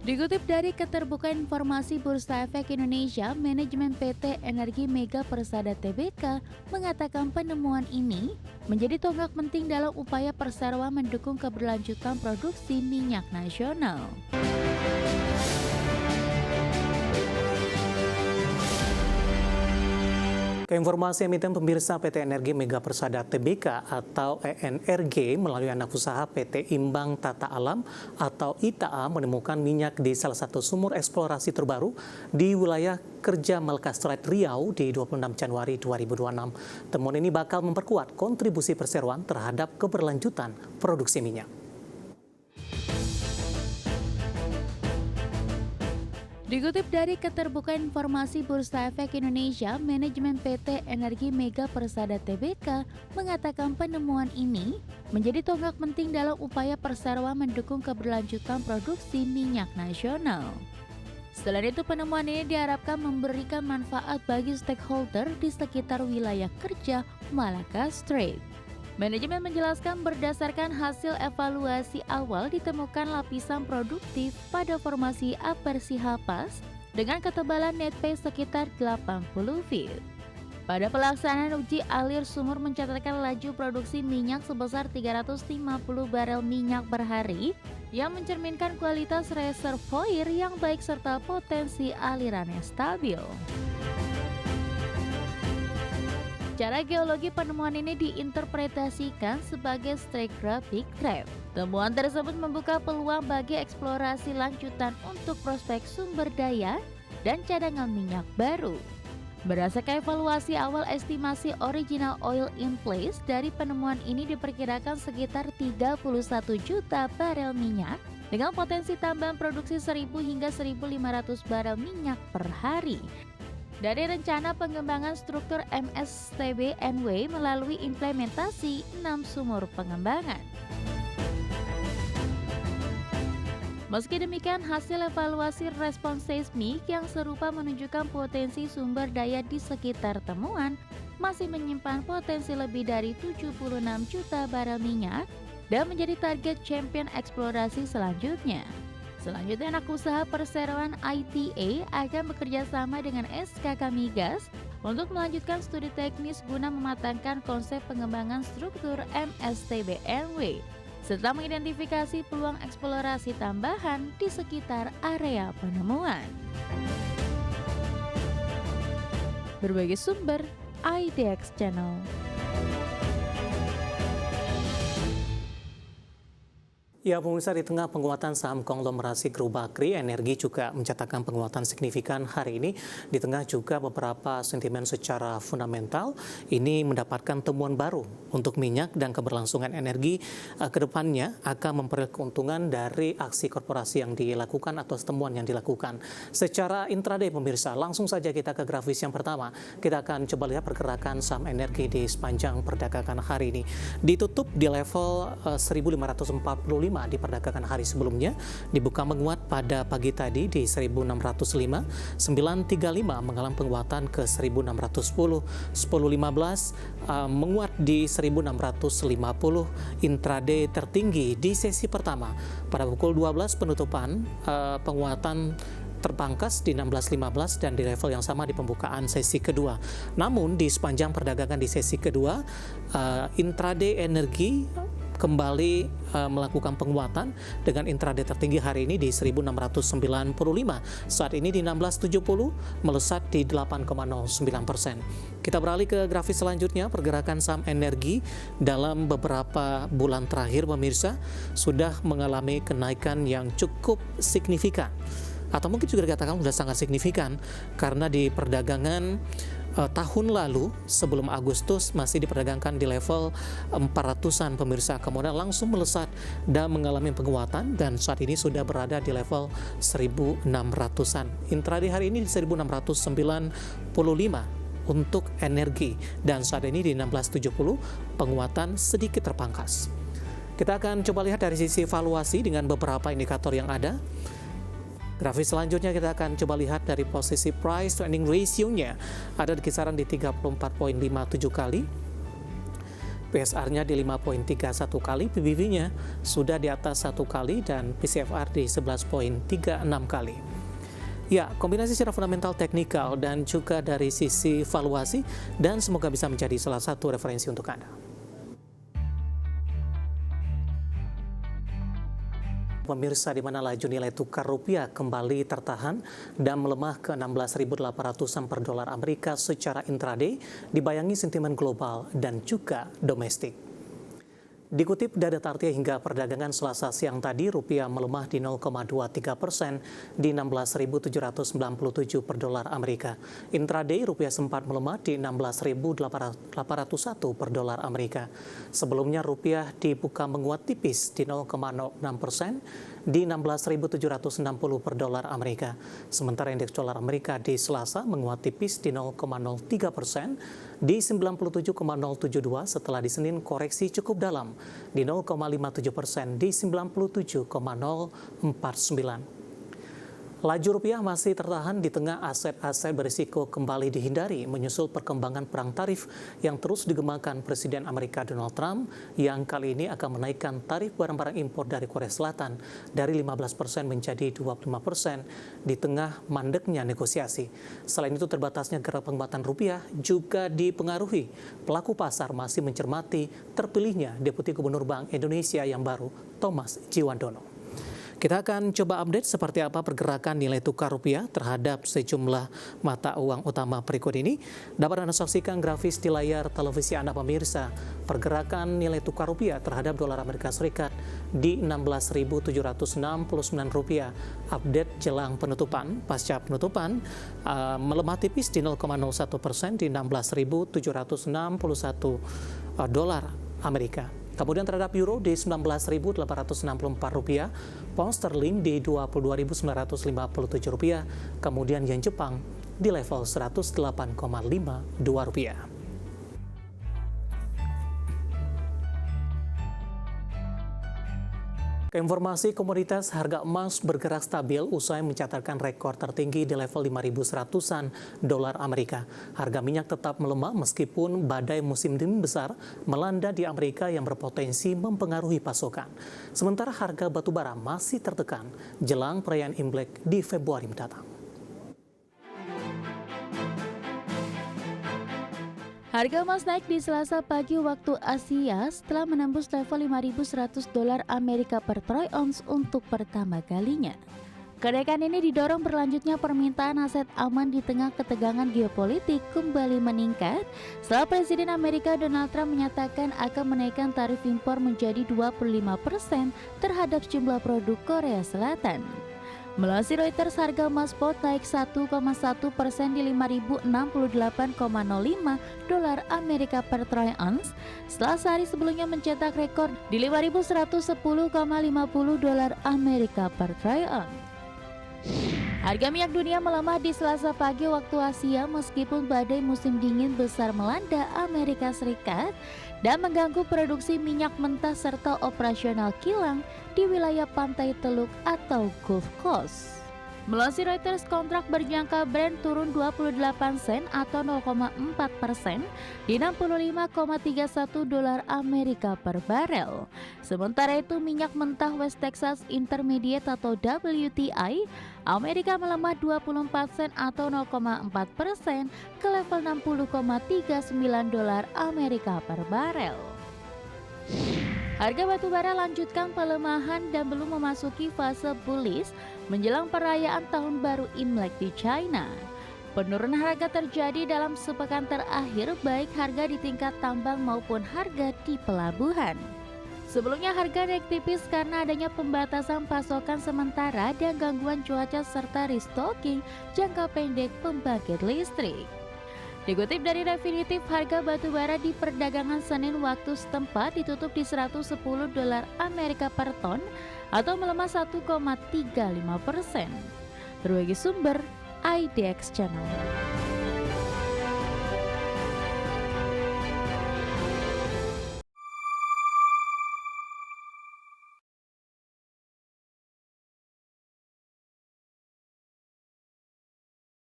Dikutip dari Keterbukaan Informasi Bursa Efek Indonesia, manajemen PT Energi Mega Persada Tbk mengatakan penemuan ini menjadi tonggak penting dalam upaya perseroan mendukung keberlanjutan produksi minyak nasional. Keinformasi emiten pemirsa PT Energi Mega Persada Tbk atau ENRG melalui anak usaha PT Imbang Tata Alam atau ITAA menemukan minyak di salah satu sumur eksplorasi terbaru di wilayah Kerja Malkastrat Riau di 26 Januari 2026. Temuan ini bakal memperkuat kontribusi perseroan terhadap keberlanjutan produksi minyak. Dikutip dari Keterbukaan Informasi Bursa Efek Indonesia, manajemen PT Energi Mega Persada Tbk mengatakan penemuan ini menjadi tonggak penting dalam upaya perseroan mendukung keberlanjutan produksi minyak nasional. Selain itu, penemuan ini diharapkan memberikan manfaat bagi stakeholder di sekitar wilayah kerja Malaka Strait. Manajemen menjelaskan berdasarkan hasil evaluasi awal ditemukan lapisan produktif pada formasi apersi hapas dengan ketebalan net pay sekitar 80 feet. Pada pelaksanaan uji, alir sumur mencatatkan laju produksi minyak sebesar 350 barel minyak per hari yang mencerminkan kualitas reservoir yang baik serta potensi alirannya stabil. Cara geologi penemuan ini diinterpretasikan sebagai stratigraphic trap. Temuan tersebut membuka peluang bagi eksplorasi lanjutan untuk prospek sumber daya dan cadangan minyak baru. Berdasarkan evaluasi awal, estimasi original oil in place dari penemuan ini diperkirakan sekitar 31 juta barel minyak dengan potensi tambahan produksi 1.000 hingga 1.500 barel minyak per hari. Dari rencana pengembangan struktur MSTB-NW melalui implementasi 6 sumur pengembangan. Meski demikian, hasil evaluasi respons seismik yang serupa menunjukkan potensi sumber daya di sekitar temuan masih menyimpan potensi lebih dari 76 juta barel minyak dan menjadi target champion eksplorasi selanjutnya. Selanjutnya, anak usaha perseroan ITA akan bekerja sama dengan SKK Migas untuk melanjutkan studi teknis guna mematangkan konsep pengembangan struktur MSTB-NW serta mengidentifikasi peluang eksplorasi tambahan di sekitar area penemuan. Berbagai sumber IDX Channel. Ya, pemirsa, di tengah penguatan saham konglomerasi Group Bakri, Energi juga mencatatkan penguatan signifikan hari ini. Di tengah juga beberapa sentimen secara fundamental, ini mendapatkan temuan baru untuk minyak dan keberlangsungan energi ke depannya akan memperoleh keuntungan dari aksi korporasi yang dilakukan atau temuan yang dilakukan. Secara intraday, pemirsa, langsung saja kita ke grafis yang pertama. Kita akan coba lihat pergerakan saham energi di sepanjang perdagangan hari ini. Ditutup di level 1.545 di perdagangan hari sebelumnya, dibuka menguat pada pagi tadi di 1605, 935 mengalami penguatan ke 1610, 1015 menguat di 1650, intraday tertinggi di sesi pertama. Pada pukul 12 penutupan, penguatan terpangkas di 16.15 dan di level yang sama di pembukaan sesi kedua. Namun di sepanjang perdagangan di sesi kedua, intraday energi kembali melakukan penguatan dengan intraday tertinggi hari ini di 1695. Saat ini di 1670 melesat di 8,09%. Kita beralih ke grafis selanjutnya. Pergerakan saham energi dalam beberapa bulan terakhir, pemirsa, sudah mengalami kenaikan yang cukup signifikan. Atau mungkin juga dikatakan sudah sangat signifikan karena di perdagangan tahun lalu sebelum Agustus masih diperdagangkan di level 400-an, pemirsa, kemudian langsung melesat dan mengalami penguatan dan saat ini sudah berada di level 1600-an. Intraday hari ini di 1695 untuk energi dan saat ini di 1670 penguatan sedikit terpangkas. Kita akan coba lihat dari sisi valuasi dengan beberapa indikator yang ada. Grafis selanjutnya kita akan coba lihat dari posisi price to earning ratio-nya ada di kisaran di 34,57 kali. PSR-nya di 5,31 kali, PBB-nya sudah di atas 1 kali, dan PCFR di 11,36 kali. Ya, kombinasi secara fundamental, teknikal, dan juga dari sisi valuasi, dan semoga bisa menjadi salah satu referensi untuk Anda. Pemirsa, di mana laju nilai tukar rupiah kembali tertahan dan melemah ke 16.800-an per dolar Amerika secara intraday, dibayangi sentimen global dan juga domestik. Dikutip data Tartia hingga perdagangan Selasa siang tadi, rupiah melemah di 0,23% di 16.797 per dolar Amerika. Intraday, rupiah sempat melemah di 16.801 per dolar Amerika. Sebelumnya, rupiah dibuka menguat tipis di 0,06% di 16.760 per dolar Amerika. Sementara indeks dolar Amerika di Selasa menguat tipis di 0,03% di 97,072 setelah di Senin koreksi cukup dalam di 0,57% di 97,049. Laju rupiah masih tertahan di tengah aset-aset berisiko kembali dihindari menyusul perkembangan perang tarif yang terus digemakan Presiden Amerika Donald Trump yang kali ini akan menaikkan tarif barang-barang impor dari Korea Selatan dari 15% menjadi 25% di tengah mandeknya negosiasi. Selain itu, terbatasnya gerak penguatan rupiah juga dipengaruhi pelaku pasar masih mencermati terpilihnya Deputi Gubernur Bank Indonesia yang baru, Thomas Jiwandono. Kita akan coba update seperti apa pergerakan nilai tukar rupiah terhadap sejumlah mata uang utama berikut ini. Dapat Anda saksikan grafis di layar televisi Anda pemirsa. Pergerakan nilai tukar rupiah terhadap dolar Amerika Serikat di Rp16.769. Update jelang penutupan, pasca penutupan melemah tipis di 0,01% di $16.761 Amerika. Kemudian terhadap euro di Rp19.864, pound sterling di Rp20.957, kemudian yen Jepang di level Rp108,52. Informasi komoditas, harga emas bergerak stabil usai mencatatkan rekor tertinggi di level 5.100-an dolar Amerika. Harga minyak tetap melemah meskipun badai musim dingin besar melanda di Amerika yang berpotensi mempengaruhi pasokan. Sementara harga batu bara masih tertekan jelang perayaan Imlek di Februari mendatang. Harga emas naik di Selasa pagi waktu Asia setelah menembus level 5.100 dolar Amerika per troy ounce untuk pertama kalinya. Kenaikan ini didorong berlanjutnya permintaan aset aman di tengah ketegangan geopolitik kembali meningkat setelah Presiden Amerika Donald Trump menyatakan akan menaikkan tarif impor menjadi 25% terhadap sejumlah produk Korea Selatan. Melansir Reuters, harga emas spot naik 1,1% di 5.068,05 dolar Amerika per troy ounce setelah sehari sebelumnya mencetak rekor di 5.110,50 dolar Amerika per troy ounce. Harga minyak dunia melemah di Selasa pagi waktu Asia meskipun badai musim dingin besar melanda Amerika Serikat dan mengganggu produksi minyak mentah serta operasional kilang di wilayah pantai Teluk atau Gulf Coast. Melansir Reuters, kontrak berjangka Brent turun 28 sen atau 0,4% di 65,31 dolar Amerika per barel. Sementara itu, minyak mentah West Texas Intermediate atau WTI Amerika melemah 24 sen atau 0,4% ke level 60,39 dolar Amerika per barel. Harga batu bara lanjutkan pelemahan dan belum memasuki fase bullish menjelang perayaan Tahun Baru Imlek di China. Penurunan harga terjadi dalam sepekan terakhir baik harga di tingkat tambang maupun harga di pelabuhan. Sebelumnya harga naik tipis karena adanya pembatasan pasokan sementara dan gangguan cuaca serta restocking jangka pendek pembangkit listrik. Dikutip dari Refinitiv, harga batu bara di perdagangan Senin waktu setempat ditutup di 110 dolar Amerika per ton atau melemah 1,35%. Berbagi sumber IDX Channel.